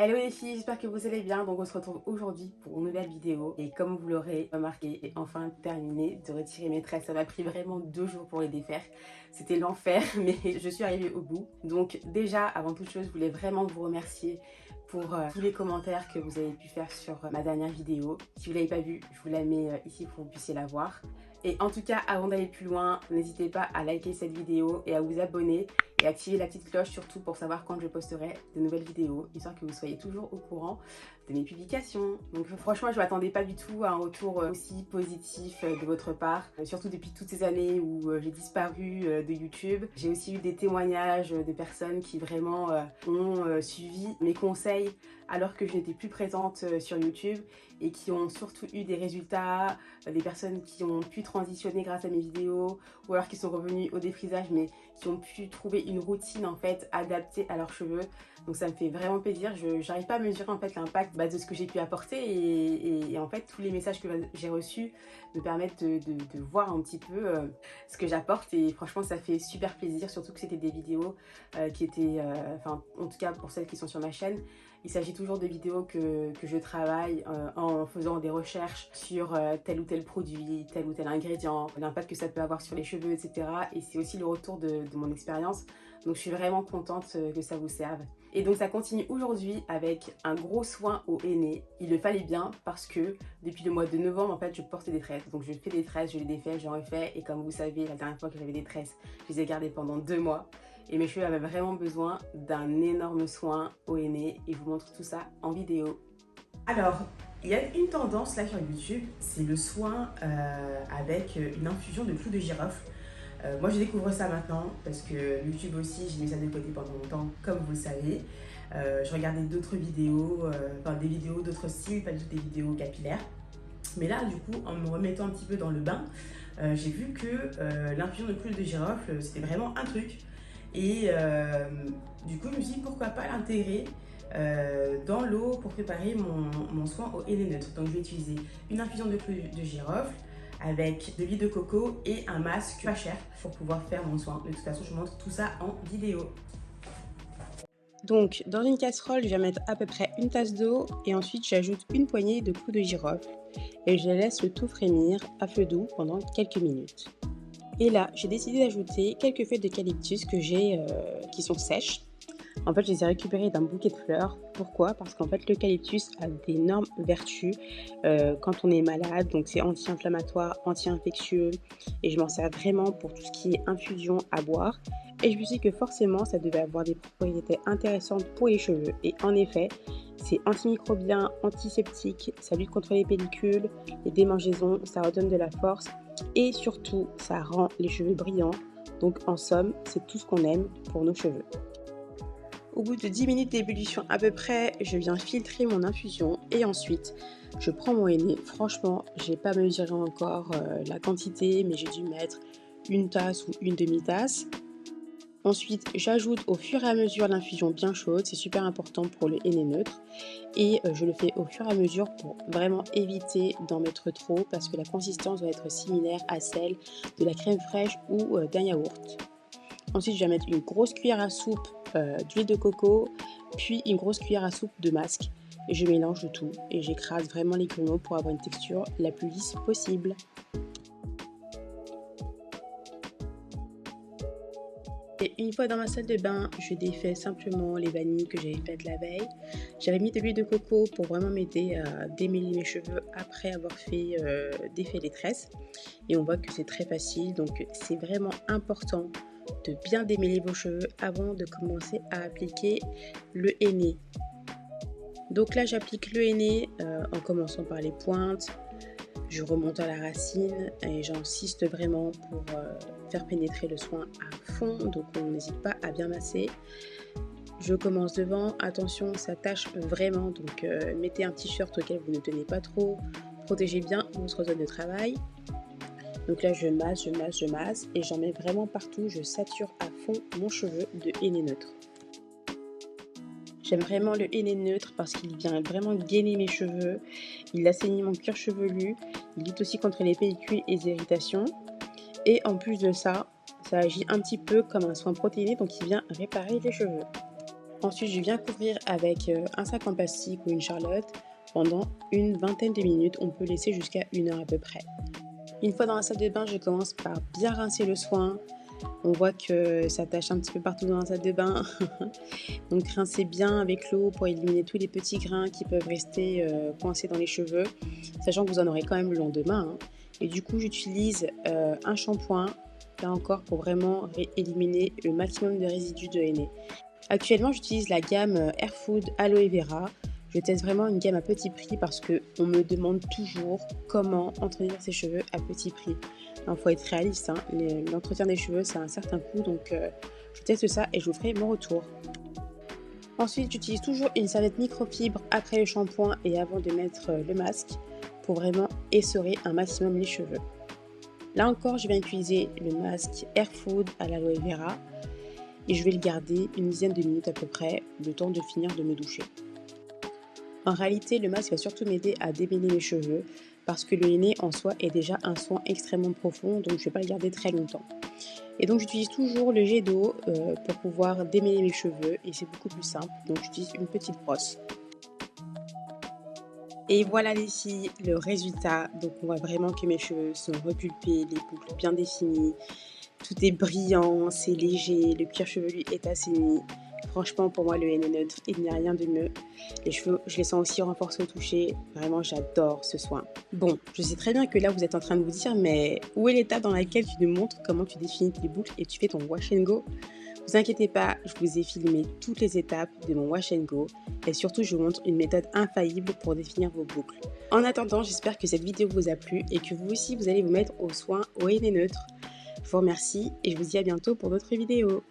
Hello les filles, j'espère que vous allez bien. Donc on se retrouve aujourd'hui pour une nouvelle vidéo. Et comme vous l'aurez remarqué, j'ai enfin terminé de retirer mes tresses. Ça m'a pris vraiment 2 jours pour les défaire. C'était l'enfer, mais je suis arrivée au bout. Donc déjà, avant toute chose, je voulais vraiment vous remercier pour tous les commentaires que vous avez pu faire sur ma dernière vidéo. Si vous ne l'avez pas vue, je vous la mets ici pour que vous puissiez la voir. Et en tout cas, avant d'aller plus loin, n'hésitez pas à liker cette vidéo et à vous abonner et activer la petite cloche surtout pour savoir quand je posterai de nouvelles vidéos, histoire que vous soyez toujours au courant de mes publications. Donc franchement, je ne m'attendais pas du tout à un retour aussi positif de votre part, surtout depuis toutes ces années où j'ai disparu de YouTube. J'ai aussi eu des témoignages de personnes qui vraiment ont suivi mes conseils alors que je n'étais plus présente sur YouTube et qui ont surtout eu des résultats, des personnes qui ont pu transitionner grâce à mes vidéos ou alors qui sont revenues au défrisage mais qui ont pu trouver une routine en fait adaptée à leurs cheveux. Donc ça me fait vraiment plaisir. Je n'arrive pas à mesurer en fait l'impact de ce que j'ai pu apporter et en fait tous les messages que j'ai reçus me permettent de voir un petit peu ce que j'apporte et franchement ça fait super plaisir, surtout que c'était des vidéos qui étaient, enfin en tout cas pour celles qui sont sur ma chaîne, il s'agit toujours de vidéos que je travaille en faisant des recherches sur tel ou tel produit, tel ou tel ingrédient, l'impact que ça peut avoir sur les cheveux, etc. Et c'est aussi le retour de mon expérience. Donc je suis vraiment contente que ça vous serve. Et donc ça continue aujourd'hui avec un gros soin au henné. Il le fallait bien parce que depuis le mois de novembre, en fait, je portais des tresses. Donc je fais des tresses, je les défais, j'en refais. Et comme vous savez, la dernière fois que j'avais des tresses, je les ai gardées pendant 2 mois. Et mes cheveux avaient vraiment besoin d'un énorme soin au henné et je vous montre tout ça en vidéo. Alors, il y a une tendance là sur YouTube, c'est le soin avec une infusion de clous de girofle. Moi je découvre ça maintenant parce que YouTube aussi, j'ai mis ça de côté pendant longtemps, comme vous le savez. Je regardais d'autres vidéos, enfin des vidéos d'autres styles, pas du tout des vidéos capillaires. Mais là, du coup, en me remettant un petit peu dans le bain, j'ai vu que l'infusion de clous de girofle, c'était vraiment un truc. Et du coup, je me suis dit pourquoi pas l'intégrer dans l'eau pour préparer mon soin au henné neutre. Donc, je vais utiliser une infusion de clous de girofle avec de l'huile de coco et un masque pas cher pour pouvoir faire mon soin. De toute façon, je vous montre tout ça en vidéo. Donc, dans une casserole, je vais mettre à peu près une tasse d'eau et ensuite j'ajoute une poignée de clous de girofle et je laisse le tout frémir à feu doux pendant quelques minutes. Et là, j'ai décidé d'ajouter quelques feuilles d'eucalyptus que j'ai qui sont sèches. En fait, je les ai récupérées d'un bouquet de fleurs. Pourquoi? Parce qu'en fait, l'eucalyptus a d'énormes vertus quand on est malade. Donc, c'est anti-inflammatoire, anti-infectieux. Et je m'en sers vraiment pour tout ce qui est infusion à boire. Et je me suis dit que forcément, ça devait avoir des propriétés intéressantes pour les cheveux. Et en effet, c'est antimicrobien, antiseptique, ça lutte contre les pellicules, les démangeaisons, ça redonne de la force. Et surtout, ça rend les cheveux brillants. Donc, en somme, c'est tout ce qu'on aime pour nos cheveux. Au bout de 10 minutes d'ébullition à peu près, je viens filtrer mon infusion et ensuite je prends mon henné. Franchement, j'ai pas mesuré encore la quantité, mais j'ai dû mettre une tasse ou une demi-tasse. Ensuite, j'ajoute au fur et à mesure l'infusion bien chaude, c'est super important pour le henné neutre. Et je le fais au fur et à mesure pour vraiment éviter d'en mettre trop parce que la consistance doit être similaire à celle de la crème fraîche ou d'un yaourt. Ensuite, je vais mettre une grosse cuillère à soupe d'huile de coco, puis une grosse cuillère à soupe de masque. Et je mélange le tout et j'écrase vraiment les grumeaux pour avoir une texture la plus lisse possible. Et une fois dans ma salle de bain, je défais simplement les vanilles que j'avais faites la veille. J'avais mis de l'huile de coco pour vraiment m'aider à démêler mes cheveux après avoir fait défait les tresses. Et on voit que c'est très facile, donc c'est vraiment important de bien démêler vos cheveux avant de commencer à appliquer le henné. Donc là j'applique le henné en commençant par les pointes, je remonte à la racine et j'insiste vraiment pour faire pénétrer le soin à fond, donc on n'hésite pas à bien masser. Je commence devant, attention ça tâche vraiment, donc mettez un t-shirt auquel vous ne tenez pas trop, protégez bien votre zone de travail. Donc là je masse et j'en mets vraiment partout, je sature à fond mon cheveu de henné neutre. J'aime vraiment le henné neutre parce qu'il vient vraiment gainer mes cheveux, il assainit mon cuir chevelu, il lutte aussi contre les pellicules et les irritations. Et en plus de ça, ça agit un petit peu comme un soin protéiné, donc il vient réparer les cheveux. Ensuite, je viens couvrir avec un sac en plastique ou une charlotte pendant une vingtaine de minutes. On peut laisser jusqu'à 1 heure à peu près. Une fois dans la salle de bain, je commence par bien rincer le soin. On voit que ça tache un petit peu partout dans la salle de bain. Donc rincez bien avec l'eau pour éliminer tous les petits grains qui peuvent rester coincés dans les cheveux, sachant que vous en aurez quand même le lendemain. Et du coup, j'utilise un shampoing, là encore, pour vraiment éliminer le maximum de résidus de henné. Actuellement, j'utilise la gamme Air Food Aloe Vera. Je teste vraiment une gamme à petit prix parce qu'on me demande toujours comment entretenir ses cheveux à petit prix. Il faut être réaliste, l'entretien des cheveux, ça a un certain coût, donc je teste ça et je vous ferai mon retour. Ensuite, j'utilise toujours une serviette microfibre après le shampoing et avant de mettre le masque pour vraiment essorer un maximum les cheveux. Là encore, je vais utiliser le masque Air Food à l'aloe vera et je vais le garder une dizaine de minutes à peu près, le temps de finir de me doucher. En réalité, le masque va surtout m'aider à démêler mes cheveux parce que le henné en soi est déjà un soin extrêmement profond, donc je ne vais pas le garder très longtemps. Et donc j'utilise toujours le jet d'eau pour pouvoir démêler mes cheveux et c'est beaucoup plus simple, donc j'utilise une petite brosse. Et voilà les filles, le résultat. Donc on voit vraiment que mes cheveux sont repulpés, les boucles bien définies, tout est brillant, c'est léger, le cuir chevelu est assaini. Franchement, pour moi, le henné neutre, il n'y a rien de mieux. Les cheveux, je les sens aussi renforcés au toucher. Vraiment, j'adore ce soin. Bon, je sais très bien que là, vous êtes en train de vous dire, mais où est l'étape dans laquelle tu nous montres comment tu définis tes boucles et tu fais ton wash and go? Ne vous inquiétez pas, je vous ai filmé toutes les étapes de mon wash and go et surtout, je vous montre une méthode infaillible pour définir vos boucles. En attendant, j'espère que cette vidéo vous a plu et que vous aussi, vous allez vous mettre au soin au henné neutre. Je vous remercie et je vous dis à bientôt pour d'autres vidéos.